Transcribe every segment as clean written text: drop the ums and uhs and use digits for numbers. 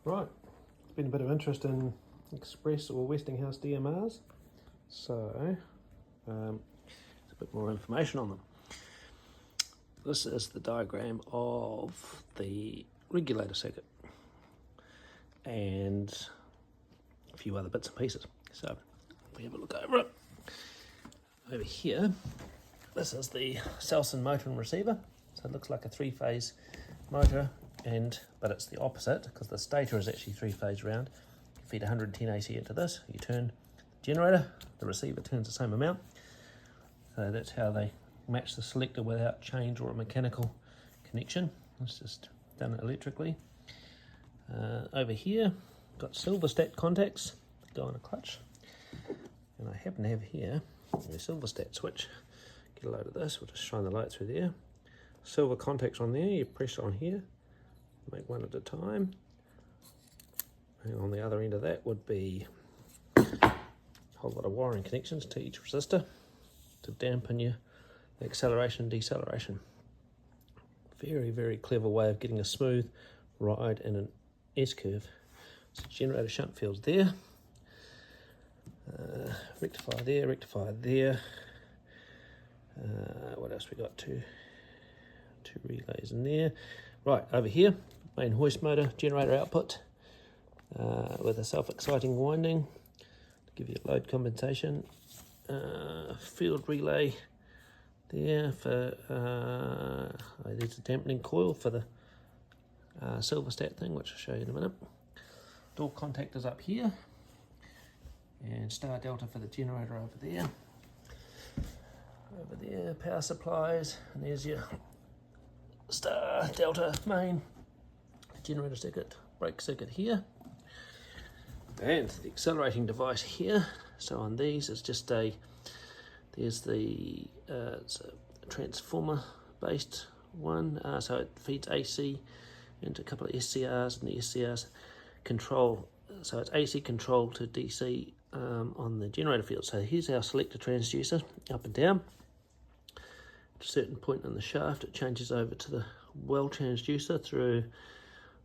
Right, there's been a bit of interest in Express or Westinghouse DMRs, so there's a bit more information on them. This is the diagram of the regulator circuit and a few other bits and pieces. So if we have a look over it, over here, this is the Selson motor and receiver. So it looks like a three-phase motor, but it's the opposite because the stator is actually three-phase round. You feed 110 AC into this, you turn the generator, the receiver turns the same amount. So that's how they match the selector without change or a mechanical connection. It's just done electrically. Over here, got silverstat contacts that go on a clutch. And I happen to have here a silverstat switch. Get a load of this, we'll just shine the light through there. Silver contacts on there, you press on here, make one at a time. And on the other end of that would be a whole lot of wiring connections to each resistor to dampen your acceleration and deceleration. Very, very clever way of getting a smooth ride in an S-curve. So generator shunt fields there. Rectifier there, rectifier there. What else we got? Two relays in there. Right, over here, main hoist motor, generator output with a self-exciting winding to give you load compensation. Field relay there for, there's a dampening coil for the silverstat thing, which I'll show you in a minute. Door contactors up here, and star delta for the generator over there. Over there, power supplies, and there's your star delta main generator circuit, brake circuit here, and the accelerating device here. So on these, it's just there's the it's a transformer based one, so it feeds AC into a couple of SCRs, and the SCRs control, so it's AC control to DC on the generator field. So here's our selector transducer, up and down. At a certain point in the shaft, it changes over to the well transducer through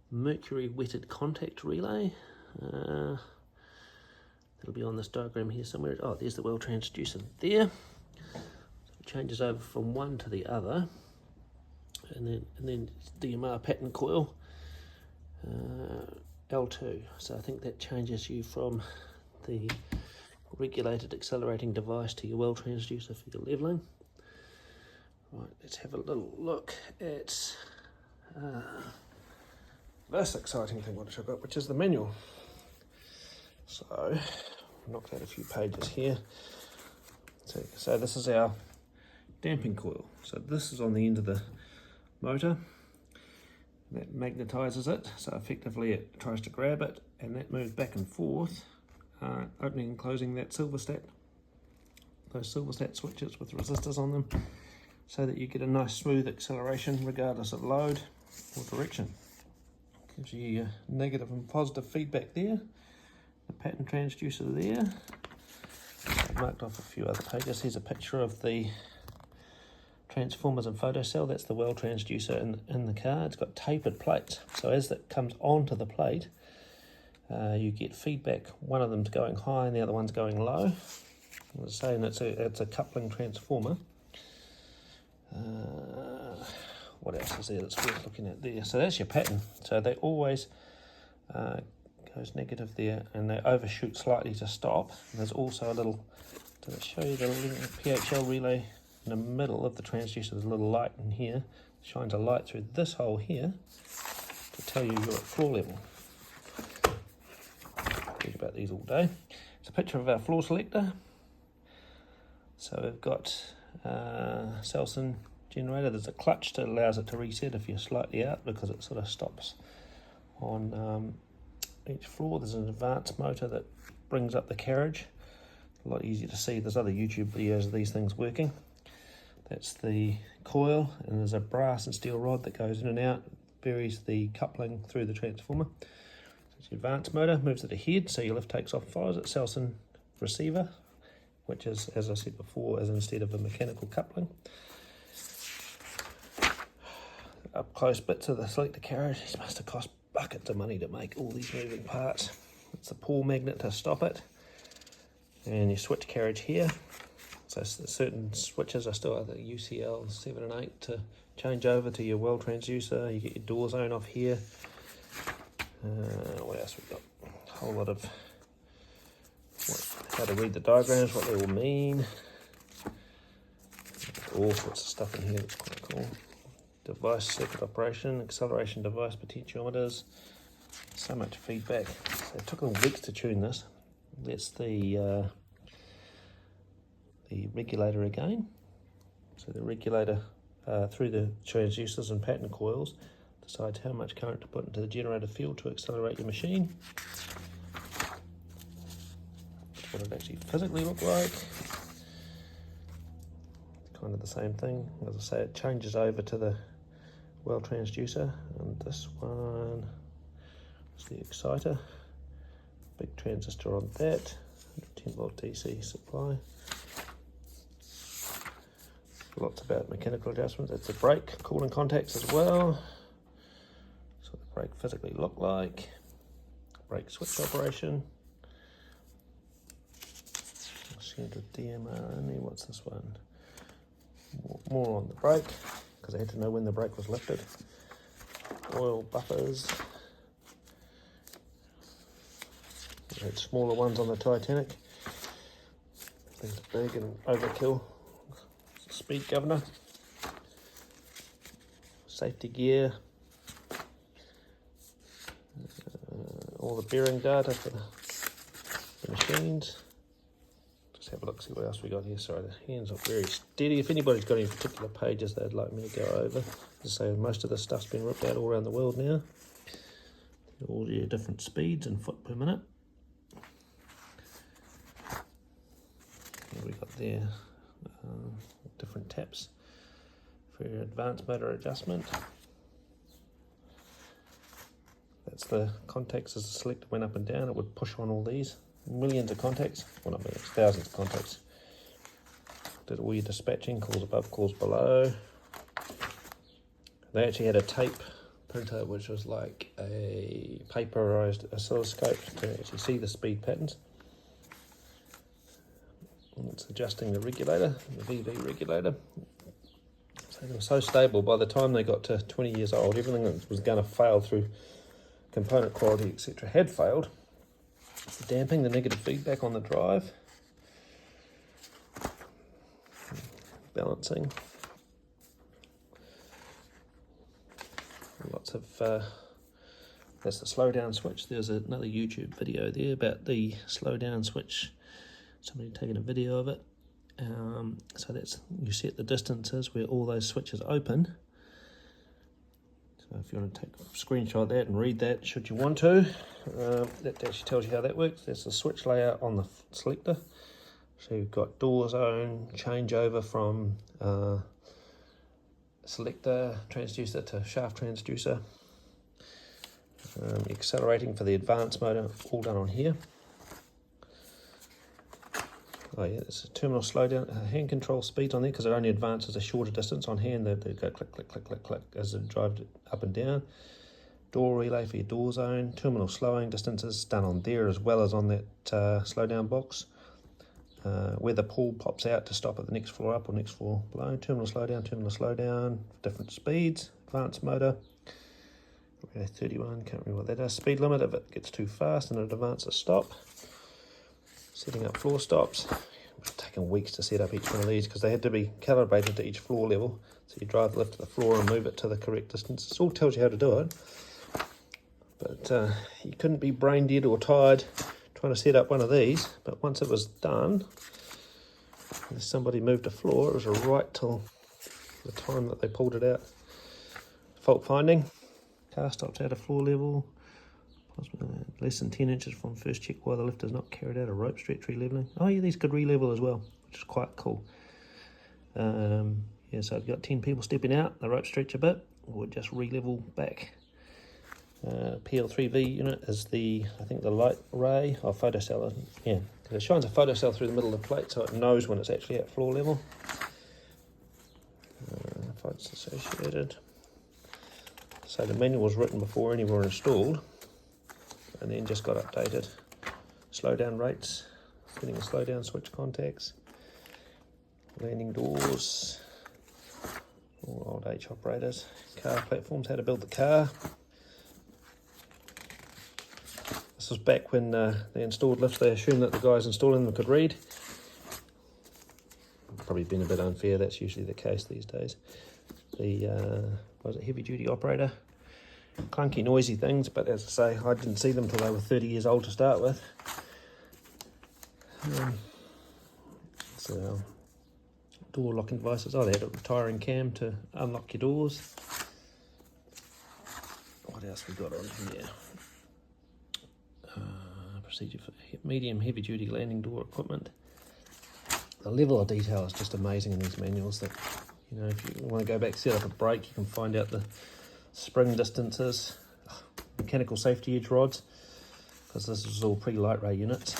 mercury wetted contact relay. It'll be on this diagram here somewhere. Oh, there's the well transducer there. So it changes over from one to the other, and then DMR pattern coil L2. So I think that changes you from the regulated accelerating device to your well transducer for your leveling. Right, let's have a little look at this exciting thing what I've got, which is the manual. So, I've knocked out a few pages here. So this is our damping coil. So this is on the end of the motor. That magnetizes it, so effectively it tries to grab it, and that moves back and forth, opening and closing that silverstat, those silverstat switches with resistors on them, so that you get a nice smooth acceleration regardless of load or direction. Gives you your negative and positive feedback there. The pattern transducer there. I've marked off a few other pages. Here's a picture of the transformers and photocell. That's the well transducer in the car. It's got tapered plates. So as that comes onto the plate, you get feedback. One of them's going high and the other one's going low. I was saying it's a coupling transformer. What else is there that's worth looking at there? So that's your pattern. So they always goes negative there, and they overshoot slightly to stop. And there's also a little, to show you the little PHL relay in the middle of the transducer. There's a little light in here. It shines a light through this hole here to tell you you're at floor level. Read about these all day. It's a picture of our floor selector. So we've got Selson generator. There's a clutch that allows it to reset if you're slightly out, because it sort of stops on each floor. There's an advanced motor that brings up the carriage. A lot easier to see. There's other YouTube videos of these things working. That's the coil, and there's a brass and steel rod that goes in and out, varies the coupling through the transformer. So it's the advanced motor, moves it ahead, so your lift takes off, follows it. Selson receiver, which is, as I said before, is instead of a mechanical coupling. Up close bits of the selector carriage. These must have cost buckets of money to make all these moving parts. It's the pull magnet to stop it, and your switch carriage here. So certain switches are still either UCL 7 and 8 to change over to your well transducer. You get your door zone off here. What else we've got? A whole lot of how to read the diagrams, what they all mean. All sorts of stuff in here that's quite cool. Device circuit operation, acceleration device potentiometers. So much feedback. So it took them weeks to tune this. That's the regulator again. So the regulator through the transducers and pattern coils decides how much current to put into the generator field to accelerate your machine. That's what it actually physically look like. Kind of the same thing. As I say, it changes over to the well transducer, and this one is the exciter. Big transistor on that, 10 volt DC supply. Lots about mechanical adjustments. It's a brake cooling contacts as well. So the brake physically look like. Brake switch operation. Center DMR only. What's this one? More on the brake, because I had to know when the brake was lifted. Oil buffers. We had smaller ones on the Titanic. Things big and overkill. Speed governor, safety gear, all the bearing data for the machines. Just have a look, see what else we got here. Sorry, the hands are very steady. If anybody's got any particular pages they'd like me to go over, as I say, most of the stuff's been ripped out all around the world now. All your different speeds and foot per minute. What we got there? Different taps for your advanced motor adjustment. That's the contacts as the selector went up and down. It would push on all these. Millions of contacts. Well, not millions, thousands of contacts. Did all your dispatching, calls above, calls below. They actually had a tape printer which was like a paperized oscilloscope to actually see the speed patterns. It's adjusting the regulator, the VV regulator. So they were so stable, by the time they got to 20 years old, everything that was going to fail through component quality, etc., had failed. Damping the negative feedback on the drive. Balancing. Lots of, that's the slow down switch. There's another YouTube video there about the slow down switch. Somebody taking a video of it. So that's, you set the distances where all those switches open. So if you want to take a screenshot of that and read that, should you want to, that actually tells you how that works. There's the switch layout on the selector. So you've got door zone, changeover from selector transducer to shaft transducer. Accelerating for the advanced motor, all done on here. Oh yeah, it's a terminal slowdown, hand control speeds on there because it only advances a shorter distance. On hand they go click, click, click, click, click as it drives it up and down. Door relay for your door zone, terminal slowing distances done on there as well as on that slowdown box. Where the pull pops out to stop at the next floor up or next floor below. Terminal slowdown, different speeds, advanced motor. 31, can't remember what that is. Speed limit if it gets too fast and it advances stop. Setting up floor stops. It's taken weeks to set up each one of these because they had to be calibrated to each floor level. So you drive the lift to the floor and move it to the correct distance. It all tells you how to do it. But you couldn't be brain dead or tired trying to set up one of these. But once it was done, if somebody moved a floor, it was right till the time that they pulled it out. Fault finding. Car stops out of floor level. Less than 10 inches from first check while the lift is not carried out. A rope stretch re-leveling. Oh yeah, these could re-level as well, which is quite cool. Yeah, so I've got 10 people stepping out, the rope stretch a bit, or just re-level back. PL3V unit is the, I think the light ray or photocell. Yeah, because it shines a photocell through the middle of the plate so it knows when it's actually at floor level. Faults associated. So the manual was written before any were installed, and then just got updated. Slowdown rates, fitting the slowdown switch contacts, landing doors, all old H operators, car platforms, how to build the car. This was back when they installed lifts. They assumed that the guys installing them could read. Probably been a bit unfair, that's usually the case these days. The was it heavy duty operator, clunky noisy things, but as I say, I didn't see them till they were 30 years old to start with. So door locking devices, oh, they had a retiring cam to unlock your doors. What else we got on here? Procedure for medium heavy duty landing door equipment. The level of detail is just amazing in these manuals. That, you know, if you want to go back, set up a brake, you can find out the spring distances, mechanical safety edge rods, because this is all pre-light ray units.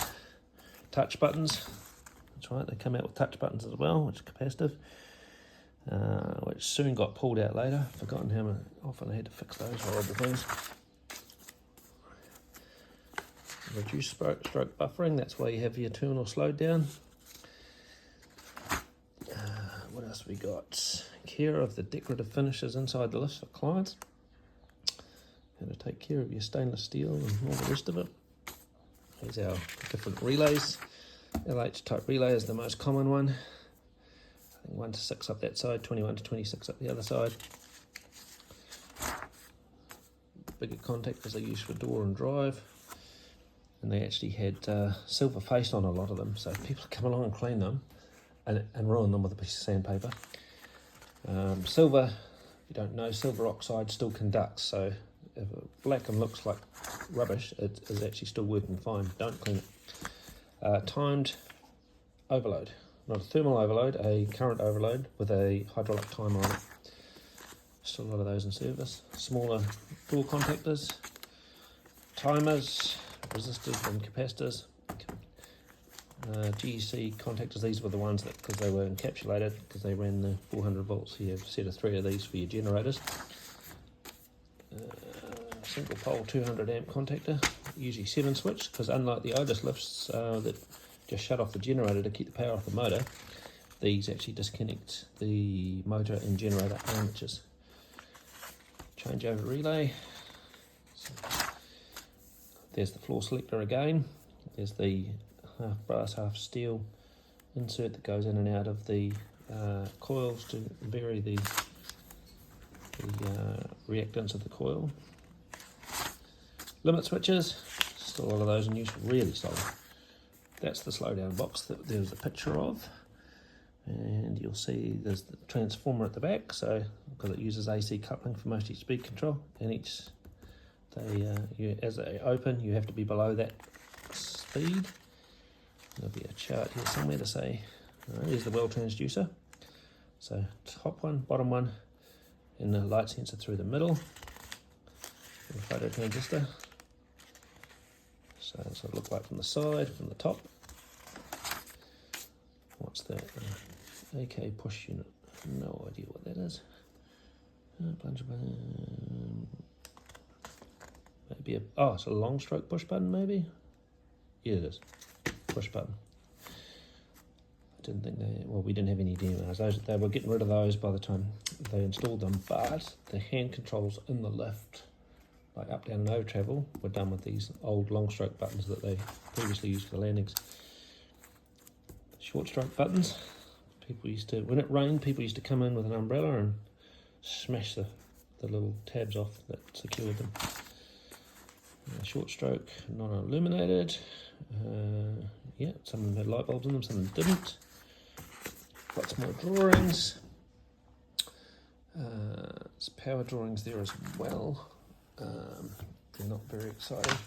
Touch buttons, that's right, they come out with touch buttons as well, which is capacitive, which soon got pulled out later. Forgotten how often I had to fix those horrible things. Reduce stroke buffering, that's why you have your turn or slowed down. What else we got? Care of the decorative finishes inside the lifts for clients. How to take care of your stainless steel and all the rest of it. Here's our different relays. LH type relay is the most common one. I think 1 to 6 up that side, 21 to 26 up the other side. Bigger contactors they use for door and drive. And they actually had silver face on a lot of them, so people come along and clean them and ruin them with a piece of sandpaper. Silver, if you don't know, silver oxide still conducts, so if it black and looks like rubbish, it is actually still working fine. Don't clean it. Timed overload, not a thermal overload, a current overload with a hydraulic timer on it. Still a lot of those in service. Smaller door contactors, timers, resistors and capacitors. GEC contactors, these were the ones that, because they were encapsulated, because they ran the 400 volts, you have a set of 3 of these for your generators. Single pole 200 amp contactor, usually 7 switch, because unlike the Otis lifts that just shut off the generator to keep the power off the motor, these actually disconnect the motor and generator armatures. Changeover relay. So, there's the floor selector again. There's the half brass, half steel insert that goes in and out of the coils to vary the reactance of the coil. Limit switches, still a lot of those in use, really solid. That's the slowdown box that there's a picture of. And you'll see there's the transformer at the back, so because it uses AC coupling for most of your speed control, and as they open, you have to be below that speed. There'll be a chart here somewhere to say, here's the well transducer. So top one, bottom one, and the light sensor through the middle. And the photo transistor. So that's what it looks like from the side, from the top. What's that? AK push unit. No idea what that is. Plunger button. Maybe it's a long stroke push button, maybe? Yeah, it is. Push button. I didn't think we didn't have any DMRs. They were getting rid of those by the time they installed them, but the hand controls in the lift, like up, down and over travel, were done with these old long stroke buttons that they previously used for the landings. Short stroke buttons. When it rained, people used to come in with an umbrella and smash the little tabs off that secured them. Short stroke, non-illuminated. Some of them had light bulbs in them, some of them didn't. Lots more drawings. There's power drawings there as well. They're not very exciting.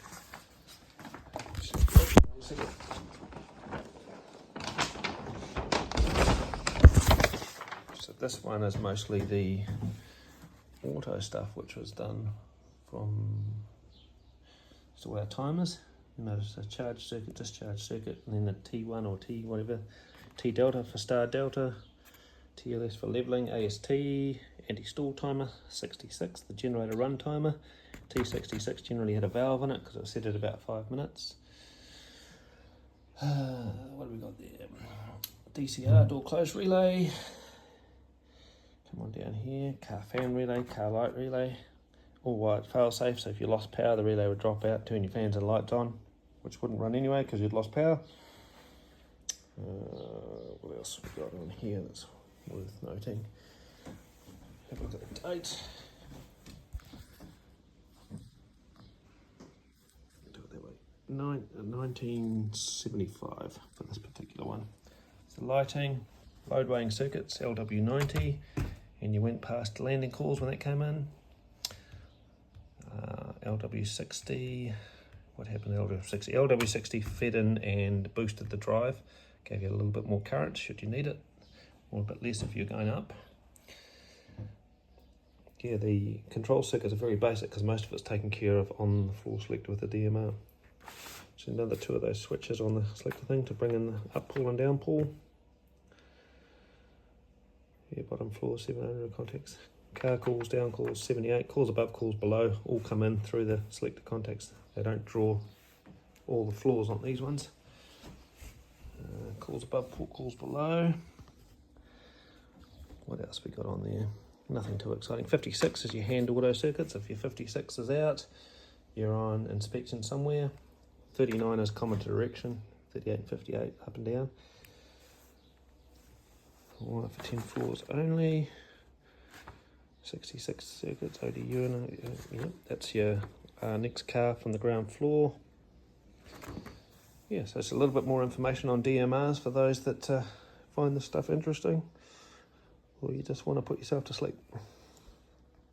So this one is mostly the auto stuff, which was done from all our timers. Notice a charge circuit, discharge circuit, and then the T1 or T whatever, T delta for star delta, TLS for leveling, AST, anti-stall timer, 66, the generator run timer. T66 generally had a valve in it because it was set at about 5 minutes. What have we got there? DCR, door close relay. Come on down here, car fan relay, car light relay. All white fail safe, so if you lost power the relay would drop out, turn your fans and lights on, which wouldn't run anyway because you'd lost power. What else have we got on here that's worth noting? Have a look at the date. Do it that way. 1975 for this particular one. So lighting, load weighing circuits, LW90, and you went past landing calls when that came in. LW60, what happened to LW60? LW60 fed in and boosted the drive, gave you a little bit more current should you need it, or a bit less if you're going up. Yeah, the control circuits are very basic because most of it's taken care of on the floor selector with the DMR. So another 2 of those switches on the selector thing to bring in the up pull and down pull. Yeah, bottom floor 700 contacts. Car calls, down calls, 78, calls above, calls below, all come in through the selector contacts. They don't draw all the floors on these ones. Calls above, calls below. What else we got on there? Nothing too exciting. 56 is your hand auto circuits. If your 56 is out, you're on inspection somewhere. 39 is common direction. 38 and 58 up and down. One for 10 floors only. 66 circuits, ODU, and yep, that's your next car from the ground floor. Yeah, so it's a little bit more information on DMRs for those that find this stuff interesting, or you just want to put yourself to sleep.